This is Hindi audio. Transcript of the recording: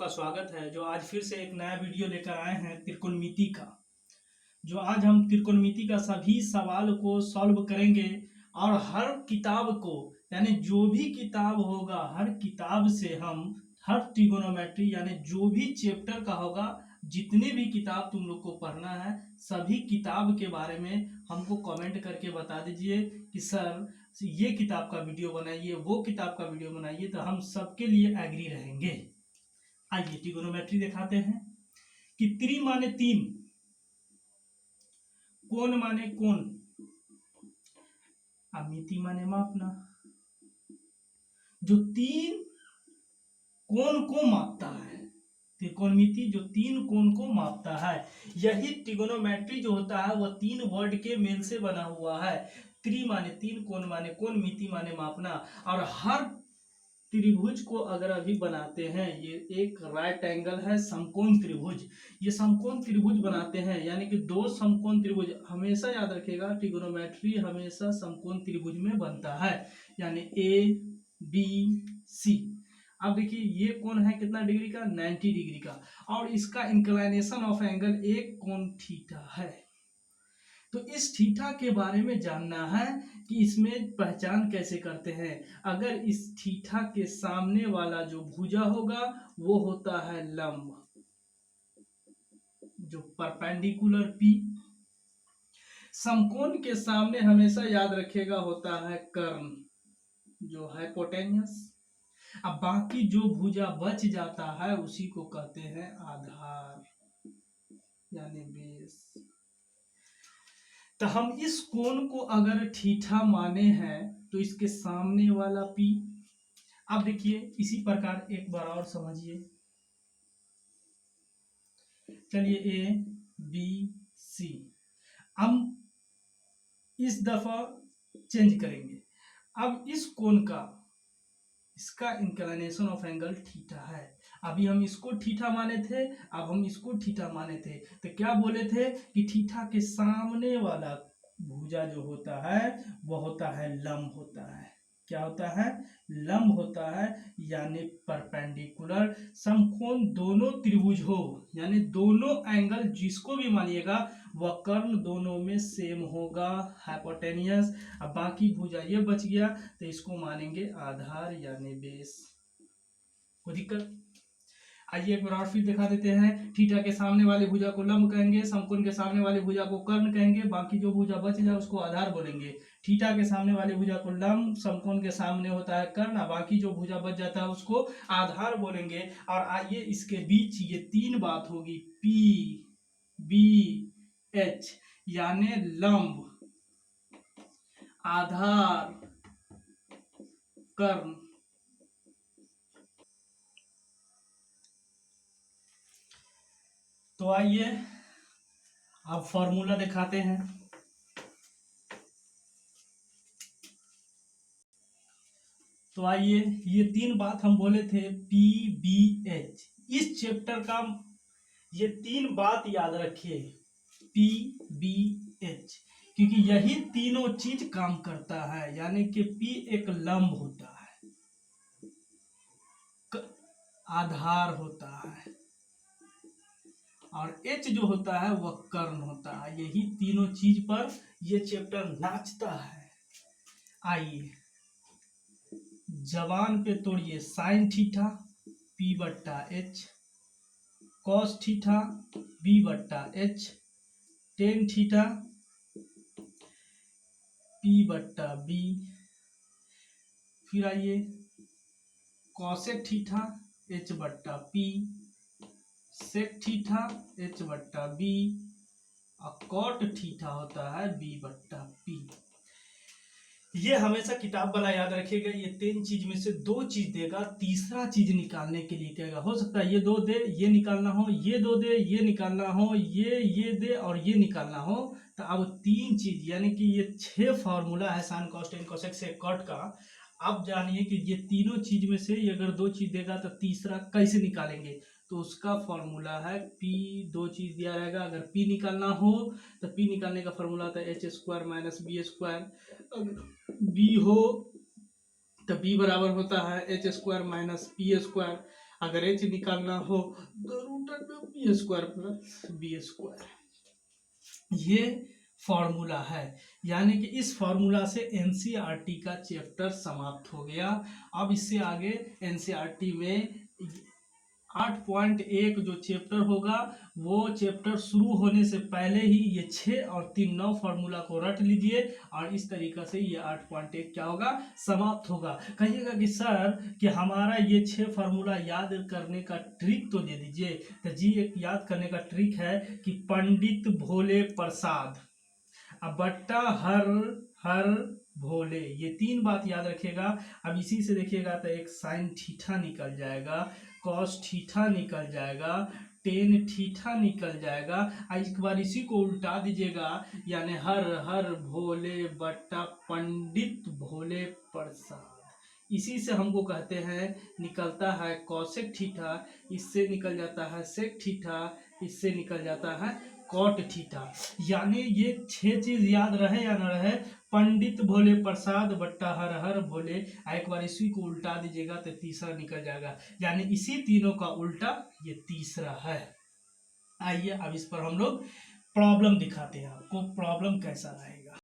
का स्वागत है। जो आज फिर से एक नया वीडियो लेकर आए हैं त्रिकोणमिति का। जो आज हम त्रिकोणमिति का सभी सवाल को सॉल्व करेंगे और हर किताब को यानी जो भी किताब होगा हर किताब से हम हर ट्रिगोनोमेट्री यानी जो भी चैप्टर का होगा, जितने भी किताब तुम लोग को पढ़ना है सभी किताब के बारे में हमको कमेंट करके बता दीजिए कि सर ये किताब का वीडियो बनाइए, वो किताब का वीडियो बनाइए, तो हम सबके लिए एग्री रहेंगे। आइए ट्रिगोनोमेट्री दिखाते हैं कि त्रि माने तीन, कोण माने कोण, मिति माने मापना। जो तीन कोण को मापता है, त्रिकोणमिति जो तीन कोण को मापता है, यही ट्रिगोनोमेट्री जो होता है वह तीन वर्ड के मेल से बना हुआ है। त्रि माने तीन, कोण माने कोण, मिति माने मापना। और हर त्रिभुज को अगर अभी बनाते हैं, ये एक राइट एंगल है समकोण त्रिभुज, ये समकोण त्रिभुज बनाते हैं यानी कि दो समकोण त्रिभुज, हमेशा याद रखिएगा ट्रिगोनोमेट्री हमेशा समकोण त्रिभुज में बनता है, यानी ए बी सी। अब देखिए ये कोण है कितना डिग्री का, 90 डिग्री का, और इसका इंक्लाइनेशन ऑफ एंगल एक कोण थीटा है। तो इस थीटा के बारे में जानना है कि इसमें पहचान कैसे करते हैं। अगर इस थीटा के सामने वाला जो भुजा होगा वो होता है लंब, जो परपेंडिकुलर पी। समकोण के सामने हमेशा याद रखिएगा होता है कर्ण, जो है हाइपोटेन्यूस। अब बाकी जो भुजा बच जाता है उसी को कहते हैं आधार यानी बेस। तो हम इस कोण को अगर थीटा माने हैं तो इसके सामने वाला पी। अब देखिए इसी प्रकार एक बार और समझिए, चलिए ए बी सी, हम इस दफा चेंज करेंगे। अब इस कोण का इसका इंक्लिनेशन ऑफ एंगल थीटा है। अभी हम इसको थीटा माने थे, अब हम इसको थीटा माने थे, तो क्या बोले थे कि थीटा के सामने वाला भुजा जो होता है वह होता है लंब होता है। क्या होता है? लंब होता है, यानी परपेंडिकुलर। समकोण दोनों त्रिभुज हो यानी दोनों एंगल जिसको भी मानिएगा वह कर्ण दोनों में सेम होगा, हाइपोटेनियस। अब बाकी भुजा ये बच गया तो इसको मानेंगे आधार यानी बेस। कोई दिक्कत? आइए एक बार और फिर दिखा देते हैं। थीटा के सामने वाले भुजा को लंब कहेंगे, समकोण के सामने वाले भुजा को कर्ण कहेंगे, बाकी जो भुजा बच जाए उसको आधार बोलेंगे। थीटा के सामने वाले भुजा को लंब, समकोण के सामने होता है कर्ण, बाकी जो भुजा बच जाता है उसको आधार बोलेंगे। और आइए इसके बीच ये तीन बात होगी, पी बी एच, यानी लंब, आधार, कर्ण। तो आइए अब फॉर्मूला दिखाते हैं। तो आइए ये तीन बात हम बोले थे, पी बी एच, इस चैप्टर का ये तीन बात याद रखिए, पी बी एच, क्योंकि यही तीनों चीज काम करता है। यानी कि पी एक लंब होता है, आधार होता है, और एच जो होता है वह कर्ण होता है। यही तीनों चीज पर ये चैप्टर नाचता है। आइए जबान पे तोड़िए, साइन थीटा पी बट्टा एच, कॉस थीटा बी बट्टा एच, टेन थीटा पी बट्टा बी। फिर आइए कॉसेक थीटा एच बट्टा पी, सेक थीटा एच बट्टा बी, और कॉट थीटा होता है बी बट्टा पी। ये हमेशा किताब वाला याद रखिएगा, ये तीन चीज में से दो चीज देगा, तीसरा चीज निकालने के लिए कहेगा। हो सकता है ये दो दे, ये निकालना हो, ये दो दे, ये निकालना हो, ये दे और ये निकालना हो। तो अब तीन चीज यानी कि ये 6 फॉर्मूला है sine cos tan cosec sec cot का। अब जानिए कि ये तीनों चीज में से अगर दो चीज देगा तो तीसरा कैसे निकालेंगे। तो उसका फॉर्मूला है पी, दो चीज दिया रहेगा, अगर पी निकालना हो तो पी निकालने का फॉर्मूला होता है H square minus B square. B हो तो बी बराबर होता है H square minus P square. अगर एच निकालना हो तो root under B square plus B square. ये फॉर्मूला है, यानी कि इस फॉर्मूला से एनसीईआरटी का चैप्टर समाप्त हो गया। अब इससे आगे एनसीईआरटी में 8.1 जो चैप्टर होगा, वो चैप्टर शुरू होने से पहले ही ये 6 और 3 9 फार्मूला को रट लीजिए और इस तरीका से ये 8.1 क्या होगा, समाप्त होगा। कहिएगा कि सर कि हमारा ये 6 फार्मूला याद करने का ट्रिक तो दे दीजिए। तो जी एक याद करने का ट्रिक है कि पंडित भोले प्रसाद अब बट्टा हर हर भोले, ये 3 बात याद रखिएगा। अब इसी से देखिएगा तो एक साइन थीटा निकल जाएगा, कॉस थीटा निकल जाएगा, टेन थीटा निकल जाएगा। एक बार इसी को उल्टा दीजिएगा, यानी हर हर भोले बट्टा पंडित भोले प्रसाद। इसी से हमको कहते हैं, निकलता है कॉसेक थीटा, इससे निकल जाता है सेक थीटा, इससे निकल जाता है कॉट थीटा। यानी ये 6 चीज याद रहे या न रहे, पंडित भोले प्रसाद बट्टा हर हर भोले। एक बार इसी को उल्टा दीजिएगा तो तीसरा निकल जाएगा, यानी इसी तीनों का उल्टा ये तीसरा है। आइए अब इस पर हम लोग प्रॉब्लम दिखाते हैं आपको, प्रॉब्लम कैसा रहेगा।